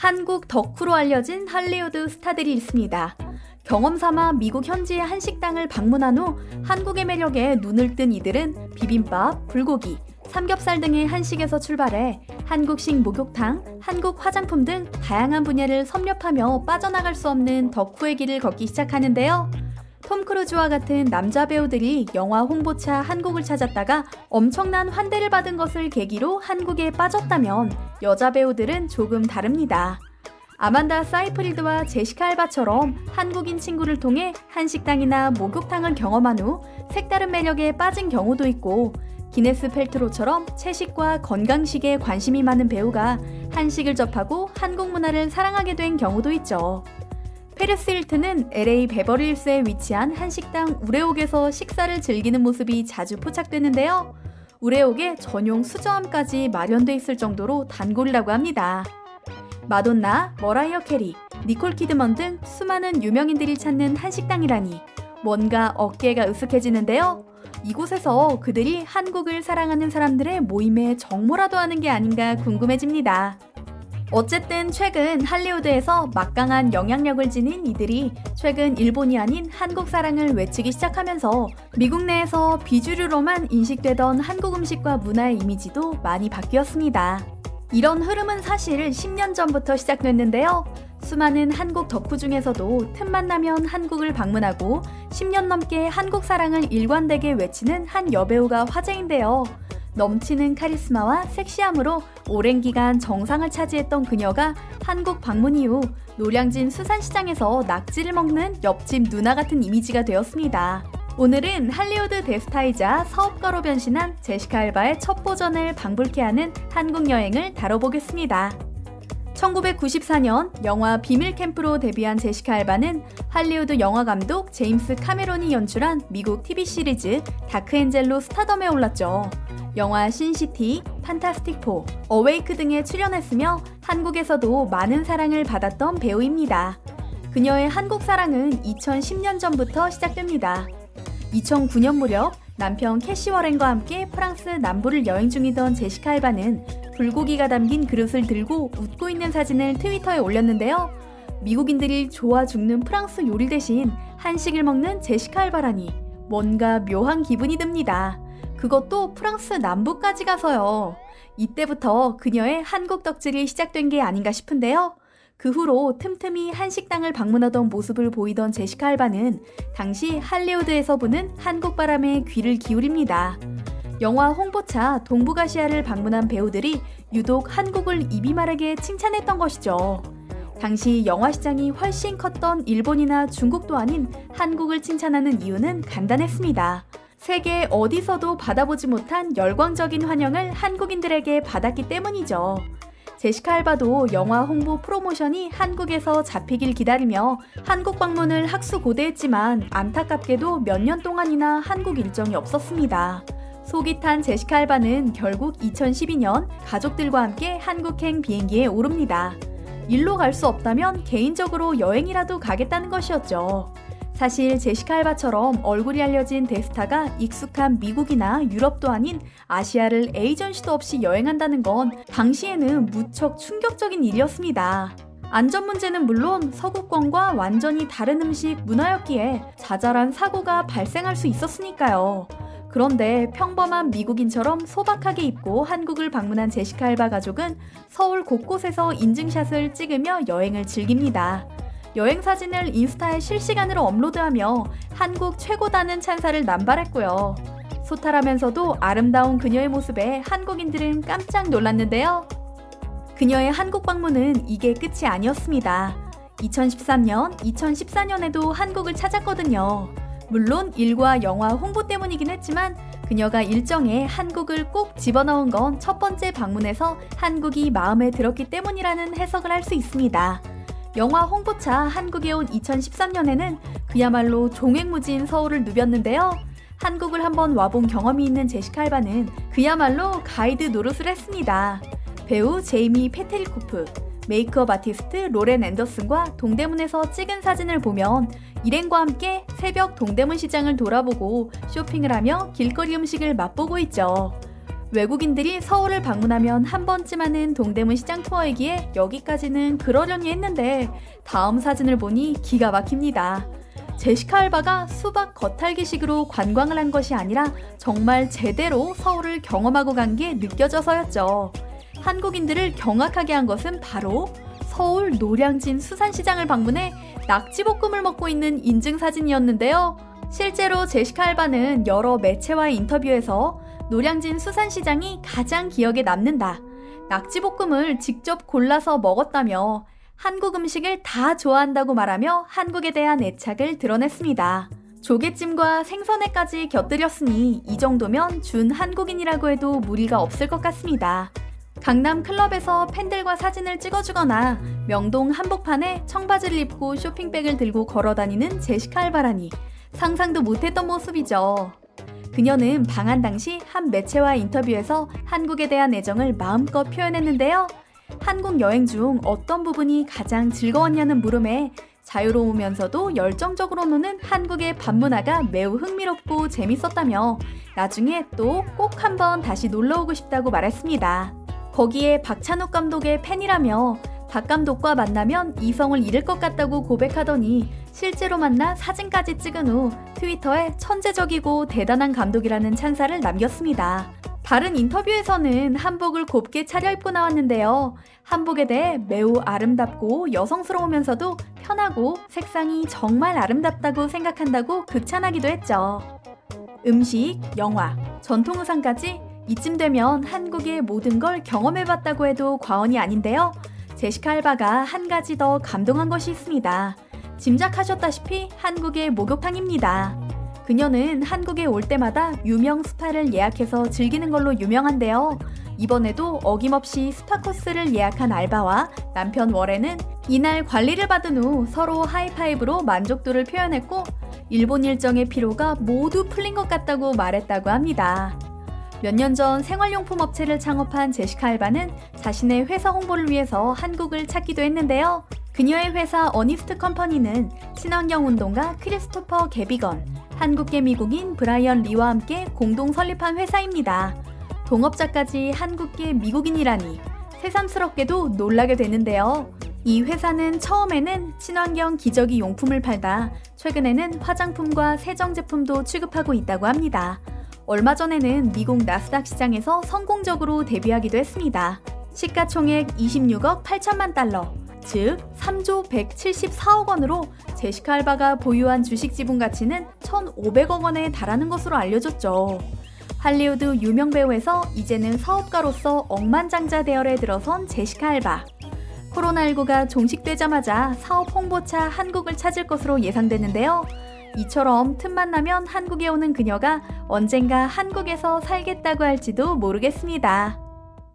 한국 덕후로 알려진 할리우드 스타들이 있습니다. 경험 삼아 미국 현지의 한식당을 방문한 후 한국의 매력에 눈을 뜬 이들은 비빔밥, 불고기, 삼겹살 등의 한식에서 출발해 한국식 목욕탕, 한국 화장품 등 다양한 분야를 섭렵하며 빠져나갈 수 없는 덕후의 길을 걷기 시작하는데요. 톰 크루즈와 같은 남자 배우들이 영화 홍보차 한국을 찾았다가 엄청난 환대를 받은 것을 계기로 한국에 빠졌다면 여자 배우들은 조금 다릅니다. 아만다 사이프리드와 제시카 알바처럼 한국인 친구를 통해 한식당이나 목욕탕을 경험한 후 색다른 매력에 빠진 경우도 있고, 기네스 펠트로처럼 채식과 건강식에 관심이 많은 배우가 한식을 접하고 한국 문화를 사랑하게 된 경우도 있죠. 페리스 힐튼은 LA 베버리힐스에 위치한 한식당 우레옥에서 식사를 즐기는 모습이 자주 포착되는데요. 우레옥에 전용 수저함까지 마련돼 있을 정도로 단골이라고 합니다. 마돈나, 머라이어 캐리, 니콜 키드먼 등 수많은 유명인들이 찾는 한식당이라니 뭔가 어깨가 으쓱해지는데요. 이곳에서 그들이 한국을 사랑하는 사람들의 모임에 정모라도 하는 게 아닌가 궁금해집니다. 어쨌든 최근 할리우드에서 막강한 영향력을 지닌 이들이 최근 일본이 아닌 한국 사랑을 외치기 시작하면서 미국 내에서 비주류로만 인식되던 한국 음식과 문화의 이미지도 많이 바뀌었습니다. 이런 흐름은 사실 10년 전부터 시작됐는데요. 수많은 한국 덕후 중에서도 틈만 나면 한국을 방문하고 10년 넘게 한국 사랑을 일관되게 외치는 한 여배우가 화제인데요. 넘치는 카리스마와 섹시함으로 오랜 기간 정상을 차지했던 그녀가 한국 방문 이후 노량진 수산시장에서 낙지를 먹는 옆집 누나 같은 이미지가 되었습니다. 오늘은 할리우드 대스타이자 사업가로 변신한 제시카 알바의 첫 버전을 방불케 하는 한국 여행을 다뤄보겠습니다. 1994년 영화 비밀 캠프로 데뷔한 제시카 알바는 할리우드 영화 감독 제임스 카메론이 연출한 미국 TV 시리즈 다크엔젤로 스타덤에 올랐죠. 영화 신시티, 판타스틱 4, 어웨이크 등에 출연했으며 한국에서도 많은 사랑을 받았던 배우입니다. 그녀의 한국 사랑은 2010년 전부터 시작됩니다. 2009년 무렵 남편 캐시 워렌과 함께 프랑스 남부를 여행 중이던 제시카 알바는 불고기가 담긴 그릇을 들고 웃고 있는 사진을 트위터에 올렸는데요. 미국인들이 좋아 죽는 프랑스 요리 대신 한식을 먹는 제시카 알바라니 뭔가 묘한 기분이 듭니다. 그것도 프랑스 남부까지 가서요. 이때부터 그녀의 한국 덕질이 시작된 게 아닌가 싶은데요. 그 후로 틈틈이 한식당을 방문하던 모습을 보이던 제시카 알바는 당시 할리우드에서 부는 한국 바람에 귀를 기울입니다. 영화 홍보차 동북아시아를 방문한 배우들이 유독 한국을 입이 마르게 칭찬했던 것이죠. 당시 영화 시장이 훨씬 컸던 일본이나 중국도 아닌 한국을 칭찬하는 이유는 간단했습니다. 세계 어디서도 받아보지 못한 열광적인 환영을 한국인들에게 받았기 때문이죠. 제시카 알바도 영화 홍보 프로모션이 한국에서 잡히길 기다리며 한국 방문을 학수고대했지만 안타깝게도 몇 년 동안이나 한국 일정이 없었습니다. 속이 탄 제시카 알바는 결국 2012년 가족들과 함께 한국행 비행기에 오릅니다. 일로 갈 수 없다면 개인적으로 여행이라도 가겠다는 것이었죠. 사실 제시카 알바처럼 얼굴이 알려진 대스타가 익숙한 미국이나 유럽도 아닌 아시아를 에이전시도 없이 여행한다는 건 당시에는 무척 충격적인 일이었습니다. 안전 문제는 물론 서구권과 완전히 다른 음식 문화였기에 자잘한 사고가 발생할 수 있었으니까요. 그런데 평범한 미국인처럼 소박하게 입고 한국을 방문한 제시카 알바 가족은 서울 곳곳에서 인증샷을 찍으며 여행을 즐깁니다. 여행 사진을 인스타에 실시간으로 업로드하며 한국 최고다는 찬사를 남발했고요. 소탈하면서도 아름다운 그녀의 모습에 한국인들은 깜짝 놀랐는데요. 그녀의 한국 방문은 이게 끝이 아니었습니다. 2013년, 2014년에도 한국을 찾았거든요. 물론 일과 영화 홍보 때문이긴 했지만 그녀가 일정에 한국을 꼭 집어넣은 건 첫 번째 방문에서 한국이 마음에 들었기 때문이라는 해석을 할 수 있습니다. 영화 홍보차 한국에 온 2013년에는 그야말로 종횡무진 서울을 누볐는데요. 한국을 한번 와본 경험이 있는 제시카 알바는 그야말로 가이드 노릇을 했습니다. 배우 제이미 페테리코프, 메이크업 아티스트 로렌 앤더슨과 동대문에서 찍은 사진을 보면 일행과 함께 새벽 동대문 시장을 돌아보고 쇼핑을 하며 길거리 음식을 맛보고 있죠. 외국인들이 서울을 방문하면 한 번쯤 하는 동대문 시장 투어이기에 여기까지는 그러려니 했는데 다음 사진을 보니 기가 막힙니다. 제시카 알바가 수박 겉핥기식으로 관광을 한 것이 아니라 정말 제대로 서울을 경험하고 간 게 느껴져서였죠. 한국인들을 경악하게 한 것은 바로 서울 노량진 수산시장을 방문해 낙지볶음을 먹고 있는 인증사진이었는데요. 실제로 제시카 알바는 여러 매체와의 인터뷰에서 노량진 수산시장이 가장 기억에 남는다, 낙지볶음을 직접 골라서 먹었다며 한국 음식을 다 좋아한다고 말하며 한국에 대한 애착을 드러냈습니다. 조개찜과 생선회까지 곁들였으니 이 정도면 준 한국인이라고 해도 무리가 없을 것 같습니다. 강남 클럽에서 팬들과 사진을 찍어주거나 명동 한복판에 청바지를 입고 쇼핑백을 들고 걸어다니는 제시카 알바라니 상상도 못했던 모습이죠. 그녀는 방한 당시 한 매체와 인터뷰에서 한국에 대한 애정을 마음껏 표현했는데요. 한국 여행 중 어떤 부분이 가장 즐거웠냐는 물음에 자유로우면서도 열정적으로 노는 한국의 밤문화가 매우 흥미롭고 재밌었다며 나중에 또 꼭 한번 다시 놀러오고 싶다고 말했습니다. 거기에 박찬욱 감독의 팬이라며 박 감독과 만나면 이성을 잃을 것 같다고 고백하더니 실제로 만나 사진까지 찍은 후 트위터에 천재적이고 대단한 감독이라는 찬사를 남겼습니다. 다른 인터뷰에서는 한복을 곱게 차려입고 나왔는데요. 한복에 대해 매우 아름답고 여성스러우면서도 편하고 색상이 정말 아름답다고 생각한다고 극찬하기도 했죠. 음식, 영화, 전통의상까지 이쯤 되면 한국의 모든 걸 경험해봤다고 해도 과언이 아닌데요. 제시카 알바가 한 가지 더 감동한 것이 있습니다. 짐작하셨다시피 한국의 목욕탕입니다. 그녀는 한국에 올 때마다 유명 스파를 예약해서 즐기는 걸로 유명한데요. 이번에도 어김없이 스파 코스를 예약한 알바와 남편 월에는 이날 관리를 받은 후 서로 하이파이브로 만족도를 표현했고 일본 일정의 피로가 모두 풀린 것 같다고 말했다고 합니다. 몇 년 전 생활용품 업체를 창업한 제시카 알바는 자신의 회사 홍보를 위해서 한국을 찾기도 했는데요. 그녀의 회사 어니스트 컴퍼니는 친환경 운동가 크리스토퍼 게비건, 한국계 미국인 브라이언 리와 함께 공동 설립한 회사입니다. 동업자까지 한국계 미국인이라니 새삼스럽게도 놀라게 되는데요. 이 회사는 처음에는 친환경 기저귀 용품을 팔다 최근에는 화장품과 세정 제품도 취급하고 있다고 합니다. 얼마 전에는 미국 나스닥 시장에서 성공적으로 데뷔하기도 했습니다. 시가총액 26억 8천만 달러, 즉 3조 174억 원으로 제시카 알바가 보유한 주식 지분 가치는 1,500억 원에 달하는 것으로 알려졌죠. 할리우드 유명 배우에서 이제는 사업가로서 억만장자 대열에 들어선 제시카 알바. 코로나19가 종식되자마자 사업 홍보차 한국을 찾을 것으로 예상되는데요. 이처럼 틈만 나면 한국에 오는 그녀가 언젠가 한국에서 살겠다고 할지도 모르겠습니다.